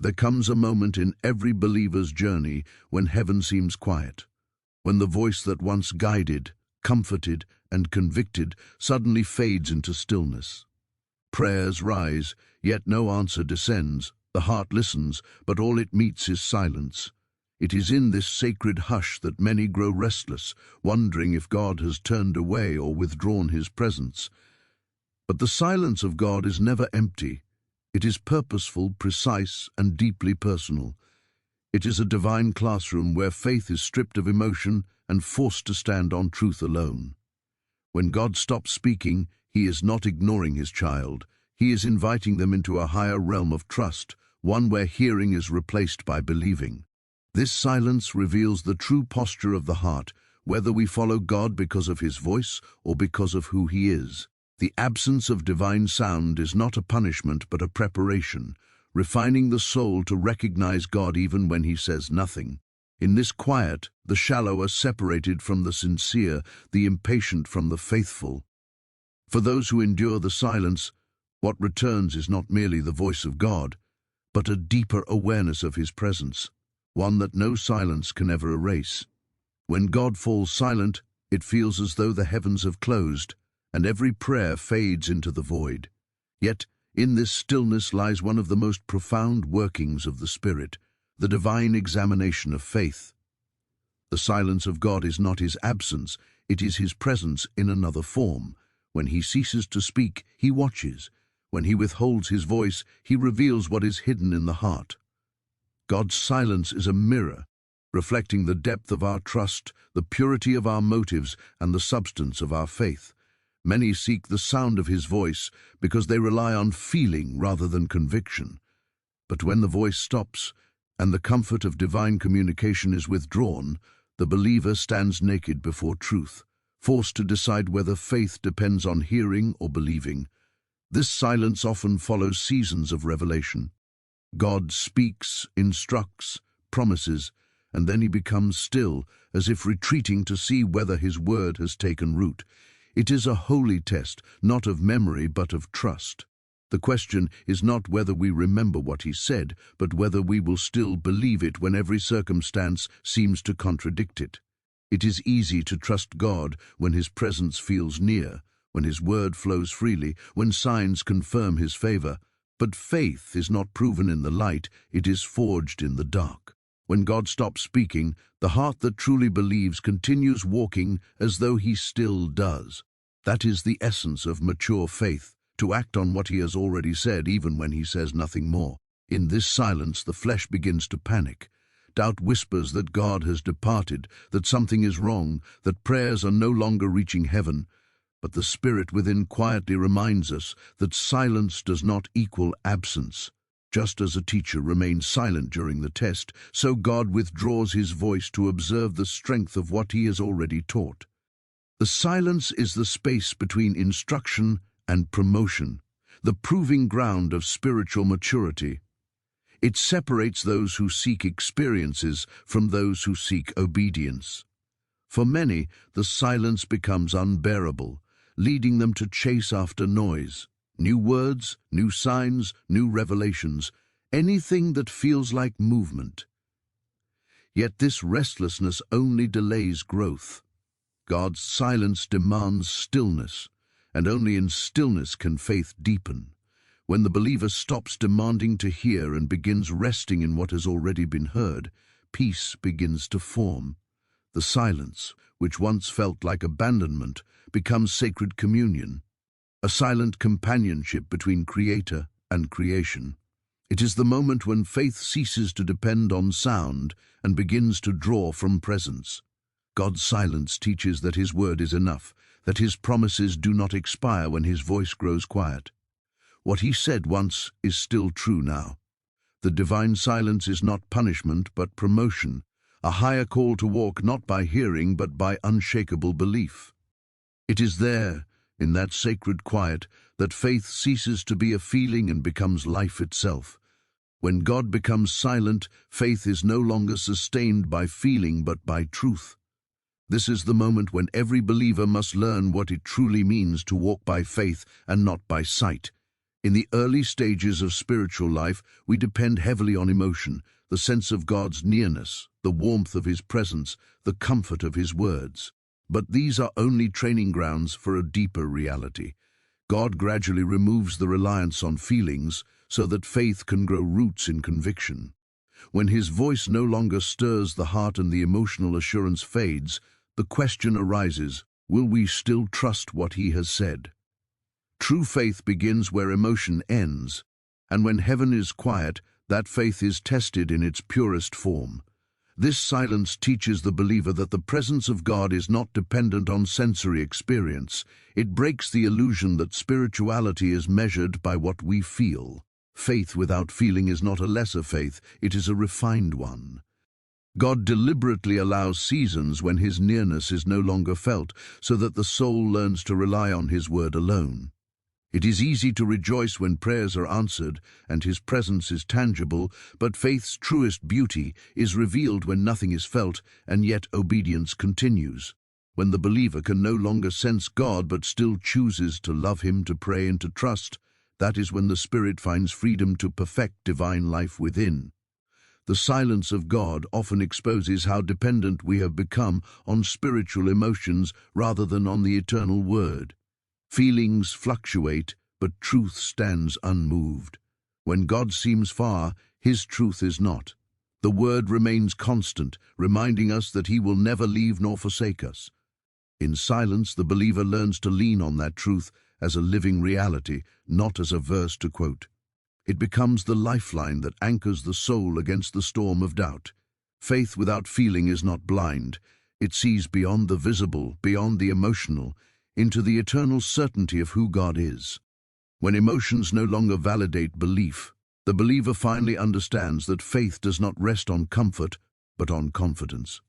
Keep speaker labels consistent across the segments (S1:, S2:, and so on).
S1: There comes a moment in every believer's journey when heaven seems quiet, when the voice that once guided, comforted, and convicted suddenly fades into stillness. Prayers rise, yet no answer descends. The heart listens, but all it meets is silence. It is in this sacred hush that many grow restless, wondering if God has turned away or withdrawn his presence. But the silence of God is never empty. It is purposeful, precise, and deeply personal. It is a divine classroom where faith is stripped of emotion and forced to stand on truth alone. When God stops speaking, he is not ignoring his child. He is inviting them into a higher realm of trust, one where hearing is replaced by believing. This silence reveals the true posture of the heart, whether we follow God because of his voice or because of who he is. The absence of divine sound is not a punishment but a preparation, refining the soul to recognize God even when he says nothing. In this quiet, the shallow are separated from the sincere, the impatient from the faithful. For those who endure the silence, what returns is not merely the voice of God, but a deeper awareness of his presence, one that no silence can ever erase. When God falls silent, it feels as though the heavens have closed, and every prayer fades into the void. Yet, in this stillness lies one of the most profound workings of the Spirit, the divine examination of faith. The silence of God is not his absence, it is his presence in another form. When he ceases to speak, he watches. When he withholds his voice, he reveals what is hidden in the heart. God's silence is a mirror, reflecting the depth of our trust, the purity of our motives, and the substance of our faith. Many seek the sound of his voice because they rely on feeling rather than conviction. But when the voice stops and the comfort of divine communication is withdrawn, the believer stands naked before truth, forced to decide whether faith depends on hearing or believing. This silence often follows seasons of revelation. God speaks, instructs, promises, and then he becomes still, as if retreating to see whether his word has taken root. It is a holy test, not of memory but of trust. The question is not whether we remember what he said, but whether we will still believe it when every circumstance seems to contradict it. It is easy to trust God when his presence feels near, when his word flows freely, when signs confirm his favor. But faith is not proven in the light, it is forged in the dark. When God stops speaking, the heart that truly believes continues walking as though he still does. That is the essence of mature faith, to act on what he has already said even when he says nothing more. In this silence, the flesh begins to panic. Doubt whispers that God has departed, that something is wrong, that prayers are no longer reaching heaven. But the Spirit within quietly reminds us that silence does not equal absence. Just as a teacher remains silent during the test, so God withdraws his voice to observe the strength of what he has already taught. The silence is the space between instruction and promotion, the proving ground of spiritual maturity. It separates those who seek experiences from those who seek obedience. For many, the silence becomes unbearable, leading them to chase after noise, new words, new signs, new revelations, anything that feels like movement. Yet this restlessness only delays growth. God's silence demands stillness, and only in stillness can faith deepen. When the believer stops demanding to hear and begins resting in what has already been heard, peace begins to form. The silence, which once felt like abandonment, becomes sacred communion, a silent companionship between Creator and creation. It is the moment when faith ceases to depend on sound and begins to draw from presence. God's silence teaches that his word is enough, that his promises do not expire when his voice grows quiet. What he said once is still true now. The divine silence is not punishment but promotion, a higher call to walk not by hearing but by unshakable belief. It is there, in that sacred quiet, that faith ceases to be a feeling and becomes life itself. When God becomes silent, faith is no longer sustained by feeling but by truth. This is the moment when every believer must learn what it truly means to walk by faith and not by sight. In the early stages of spiritual life, we depend heavily on emotion, the sense of God's nearness, the warmth of His presence, the comfort of His words. But these are only training grounds for a deeper reality. God gradually removes the reliance on feelings so that faith can grow roots in conviction. When His voice no longer stirs the heart and the emotional assurance fades, the question arises, will we still trust what He has said? True faith begins where emotion ends, and when heaven is quiet, that faith is tested in its purest form. This silence teaches the believer that the presence of God is not dependent on sensory experience. It breaks the illusion that spirituality is measured by what we feel. Faith without feeling is not a lesser faith, it is a refined one. God deliberately allows seasons when His nearness is no longer felt, so that the soul learns to rely on His word alone. It is easy to rejoice when prayers are answered and His presence is tangible, but faith's truest beauty is revealed when nothing is felt and yet obedience continues. When the believer can no longer sense God but still chooses to love Him, to pray and to trust, that is when the Spirit finds freedom to perfect divine life within. The silence of God often exposes how dependent we have become on spiritual emotions rather than on the eternal Word. Feelings fluctuate, but truth stands unmoved. When God seems far, His truth is not. The Word remains constant, reminding us that He will never leave nor forsake us. In silence, the believer learns to lean on that truth as a living reality, not as a verse to quote. It becomes the lifeline that anchors the soul against the storm of doubt. Faith without feeling is not blind. It sees beyond the visible, beyond the emotional, into the eternal certainty of who God is. When emotions no longer validate belief, the believer finally understands that faith does not rest on comfort, but on confidence.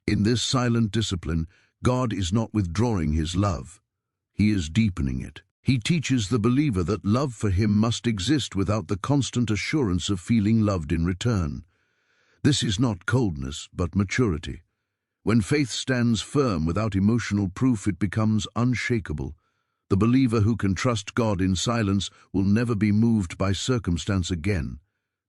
S1: In this silent discipline, God is not withdrawing His love. He is deepening it. He teaches the believer that love for Him must exist without the constant assurance of feeling loved in return. This is not coldness, but maturity. When faith stands firm without emotional proof, it becomes unshakable. The believer who can trust God in silence will never be moved by circumstance again.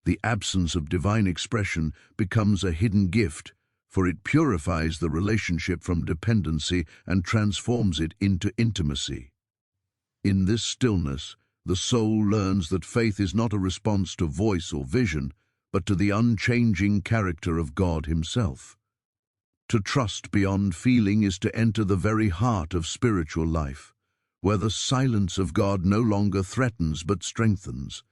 S1: The absence of divine expression becomes a hidden gift, for it purifies the relationship from dependency and transforms it into intimacy. In this stillness, the soul learns that faith is not a response to voice or vision, but to the unchanging character of God Himself. To trust beyond feeling is to enter the very heart of spiritual life, where the silence of God no longer threatens but strengthens.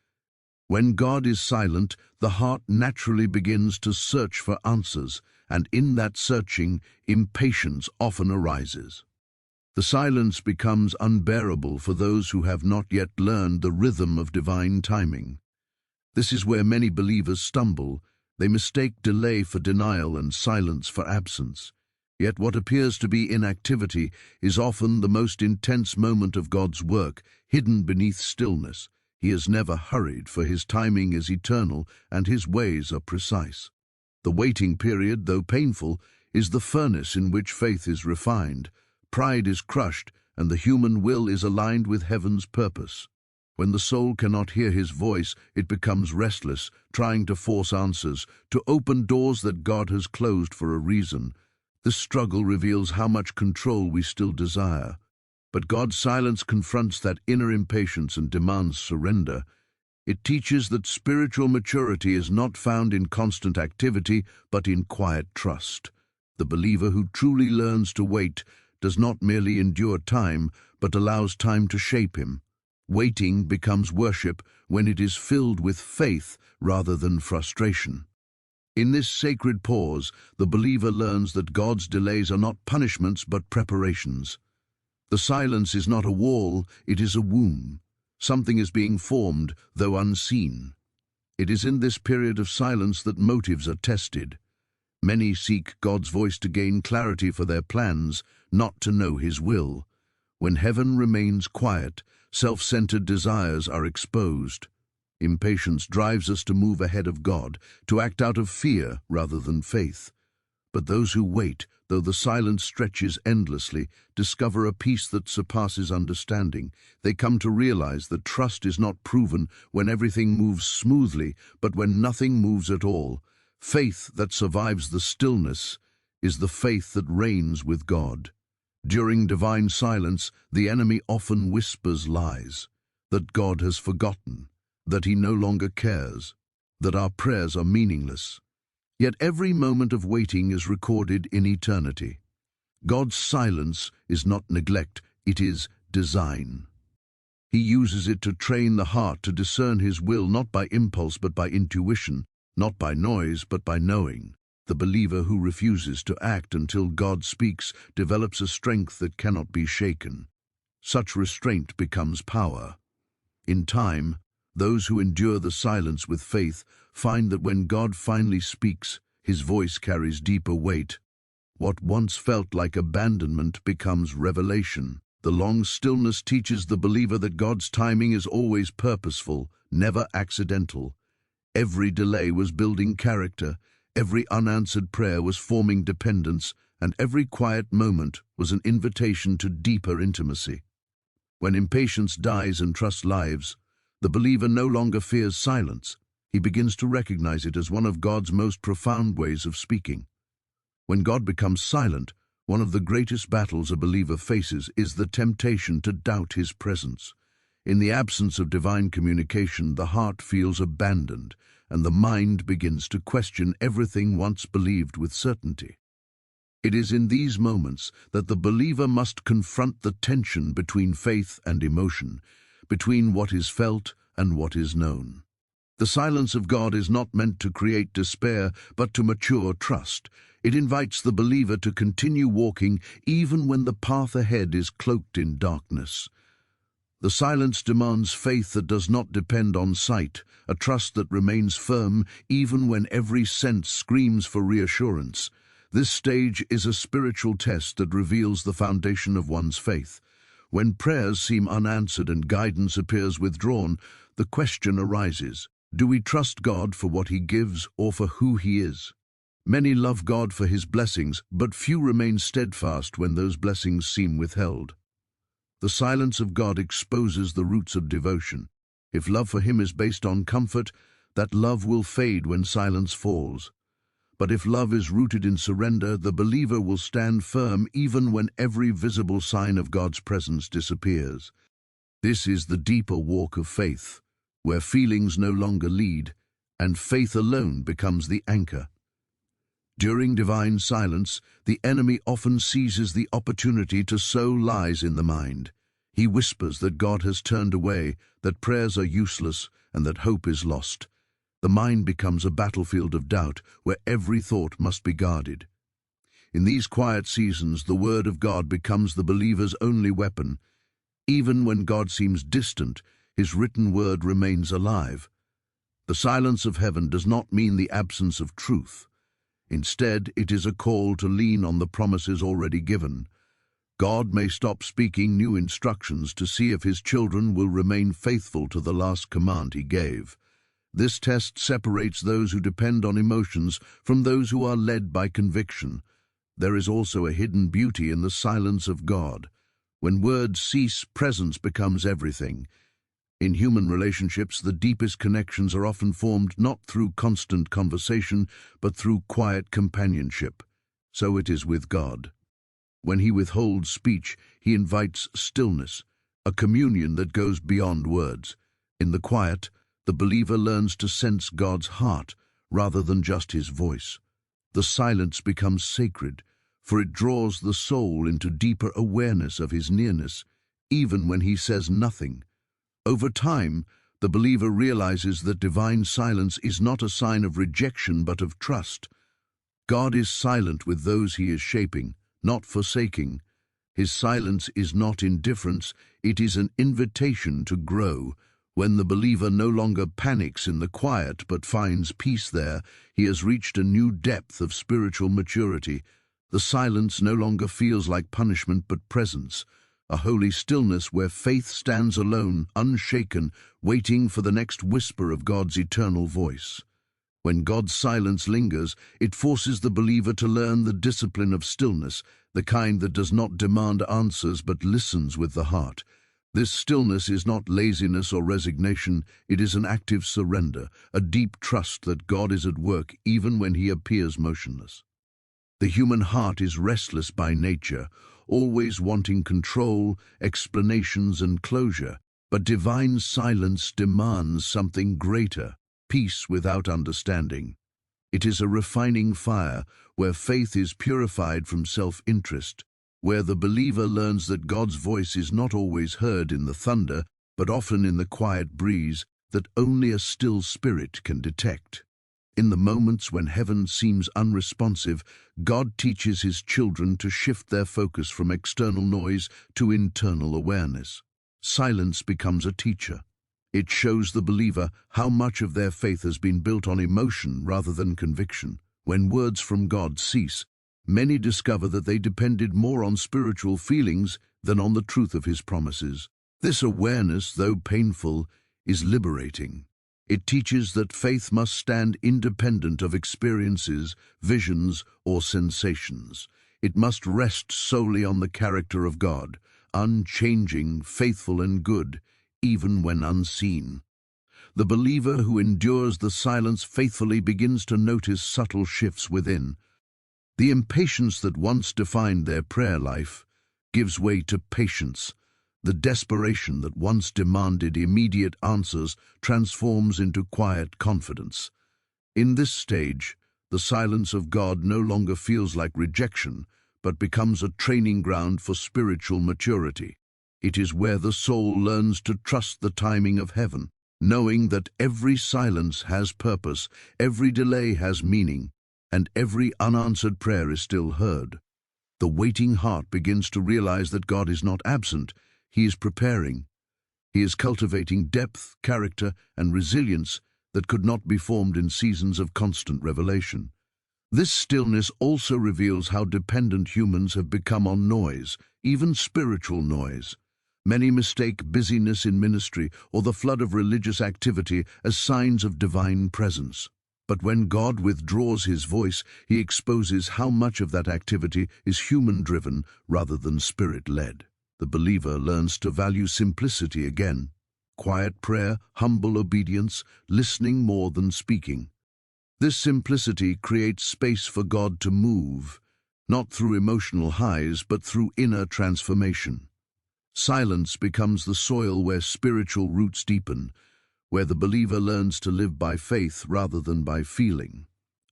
S1: When God is silent, the heart naturally begins to search for answers, and in that searching, impatience often arises. The silence becomes unbearable for those who have not yet learned the rhythm of divine timing. This is where many believers stumble. They mistake delay for denial and silence for absence. Yet what appears to be inactivity is often the most intense moment of God's work, hidden beneath stillness. He is never hurried, for His timing is eternal and His ways are precise. The waiting period, though painful, is the furnace in which faith is refined. Pride is crushed, and the human will is aligned with heaven's purpose. When the soul cannot hear His voice, it becomes restless, trying to force answers, to open doors that God has closed for a reason. This struggle reveals how much control we still desire. But God's silence confronts that inner impatience and demands surrender. It teaches that spiritual maturity is not found in constant activity, but in quiet trust. The believer who truly learns to wait does not merely endure time, but allows time to shape him. Waiting becomes worship when it is filled with faith rather than frustration. In this sacred pause, the believer learns that God's delays are not punishments but preparations. The silence is not a wall, it is a womb. Something is being formed, though unseen. It is in this period of silence that motives are tested. Many seek God's voice to gain clarity for their plans, not to know His will. When heaven remains quiet, self-centered desires are exposed. Impatience drives us to move ahead of God, to act out of fear rather than faith. But those who wait though the silence stretches endlessly, discover a peace that surpasses understanding. They come to realize that trust is not proven when everything moves smoothly, but when nothing moves at all. Faith that survives the stillness is the faith that reigns with God. During divine silence, the enemy often whispers lies, that God has forgotten, that he no longer cares, that our prayers are meaningless. Yet every moment of waiting is recorded in eternity. God's silence is not neglect, it is design. He uses it to train the heart to discern his will not by impulse but by intuition, not by noise but by knowing. The believer who refuses to act until God speaks develops a strength that cannot be shaken. Such restraint becomes power. In time, those who endure the silence with faith find that when God finally speaks, his voice carries deeper weight. What once felt like abandonment becomes revelation. The long stillness teaches the believer that God's timing is always purposeful, never accidental. Every delay was building character, every unanswered prayer was forming dependence, and every quiet moment was an invitation to deeper intimacy. When impatience dies and trust lives, the believer no longer fears silence. He begins to recognize it as one of God's most profound ways of speaking. When God becomes silent, one of the greatest battles a believer faces is the temptation to doubt his presence. In the absence of divine communication, the heart feels abandoned, and the mind begins to question everything once believed with certainty. It is in these moments that the believer must confront the tension between faith and emotion, between what is felt and what is known. The silence of God is not meant to create despair, but to mature trust. It invites the believer to continue walking even when the path ahead is cloaked in darkness. The silence demands faith that does not depend on sight, a trust that remains firm even when every sense screams for reassurance. This stage is a spiritual test that reveals the foundation of one's faith. When prayers seem unanswered and guidance appears withdrawn, the question arises: do we trust God for what he gives or for who he is? Many love God for his blessings, but few remain steadfast when those blessings seem withheld. The silence of God exposes the roots of devotion. If love for him is based on comfort, that love will fade when silence falls. But if love is rooted in surrender, the believer will stand firm even when every visible sign of God's presence disappears. This is the deeper walk of faith, where feelings no longer lead, and faith alone becomes the anchor. During divine silence, the enemy often seizes the opportunity to sow lies in the mind. He whispers that God has turned away, that prayers are useless, and that hope is lost. The mind becomes a battlefield of doubt, where every thought must be guarded. In these quiet seasons, the word of God becomes the believer's only weapon. Even when God seems distant, his written word remains alive. The silence of heaven does not mean the absence of truth. Instead, it is a call to lean on the promises already given. God may stop speaking new instructions to see if his children will remain faithful to the last command he gave. This test separates those who depend on emotions from those who are led by conviction. There is also a hidden beauty in the silence of God. When words cease, presence becomes everything. In human relationships, the deepest connections are often formed not through constant conversation, but through quiet companionship. So it is with God. When he withholds speech, he invites stillness, a communion that goes beyond words. In the quiet, the believer learns to sense God's heart rather than just his voice. The silence becomes sacred, for it draws the soul into deeper awareness of his nearness, even when he says nothing. Over time, the believer realizes that divine silence is not a sign of rejection but of trust. God is silent with those he is shaping, not forsaking. His silence is not indifference, it is an invitation to grow. When the believer no longer panics in the quiet but finds peace there, he has reached a new depth of spiritual maturity. The silence no longer feels like punishment but presence, a holy stillness where faith stands alone, unshaken, waiting for the next whisper of God's eternal voice. When God's silence lingers, it forces the believer to learn the discipline of stillness, the kind that does not demand answers but listens with the heart. This stillness is not laziness or resignation, it is an active surrender, a deep trust that God is at work even when he appears motionless. The human heart is restless by nature, always wanting control, explanations, and closure, but divine silence demands something greater, peace without understanding. It is a refining fire where faith is purified from self-interest, where the believer learns that God's voice is not always heard in the thunder, but often in the quiet breeze that only a still spirit can detect. In the moments when heaven seems unresponsive, God teaches his children to shift their focus from external noise to internal awareness. Silence becomes a teacher. It shows the believer how much of their faith has been built on emotion rather than conviction. When words from God cease, many discover that they depended more on spiritual feelings than on the truth of his promises. This awareness, though painful, is liberating. It teaches that faith must stand independent of experiences, visions, or sensations. It must rest solely on the character of God, unchanging, faithful, and good, even when unseen. The believer who endures the silence faithfully begins to notice subtle shifts within. The impatience that once defined their prayer life gives way to patience. The desperation that once demanded immediate answers transforms into quiet confidence. In this stage, the silence of God no longer feels like rejection, but becomes a training ground for spiritual maturity. It is where the soul learns to trust the timing of heaven, knowing that every silence has purpose, every delay has meaning, and every unanswered prayer is still heard. The waiting heart begins to realize that God is not absent. He is preparing. He is cultivating depth, character, and resilience that could not be formed in seasons of constant revelation. This stillness also reveals how dependent humans have become on noise, even spiritual noise. Many mistake busyness in ministry or the flood of religious activity as signs of divine presence. But when God withdraws his voice, he exposes how much of that activity is human-driven rather than spirit-led. The believer learns to value simplicity again. Quiet prayer, humble obedience, listening more than speaking. This simplicity creates space for God to move, not through emotional highs, but through inner transformation. Silence becomes the soil where spiritual roots deepen, where the believer learns to live by faith rather than by feeling.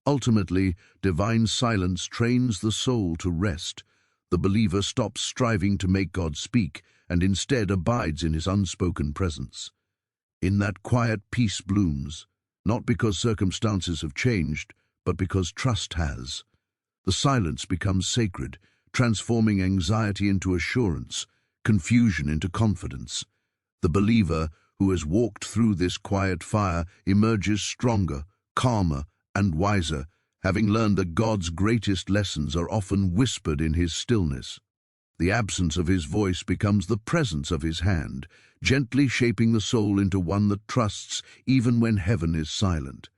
S1: Ultimately, divine silence trains the soul to rest. The believer stops striving to make God speak and instead abides in his unspoken presence. In that quiet, peace blooms, not because circumstances have changed, but because trust has. The silence becomes sacred, transforming anxiety into assurance, confusion into confidence. The believer who has walked through this quiet fire emerges stronger, calmer, and wiser, having learned that God's greatest lessons are often whispered in his stillness. The absence of his voice becomes the presence of his hand, gently shaping the soul into one that trusts even when heaven is silent.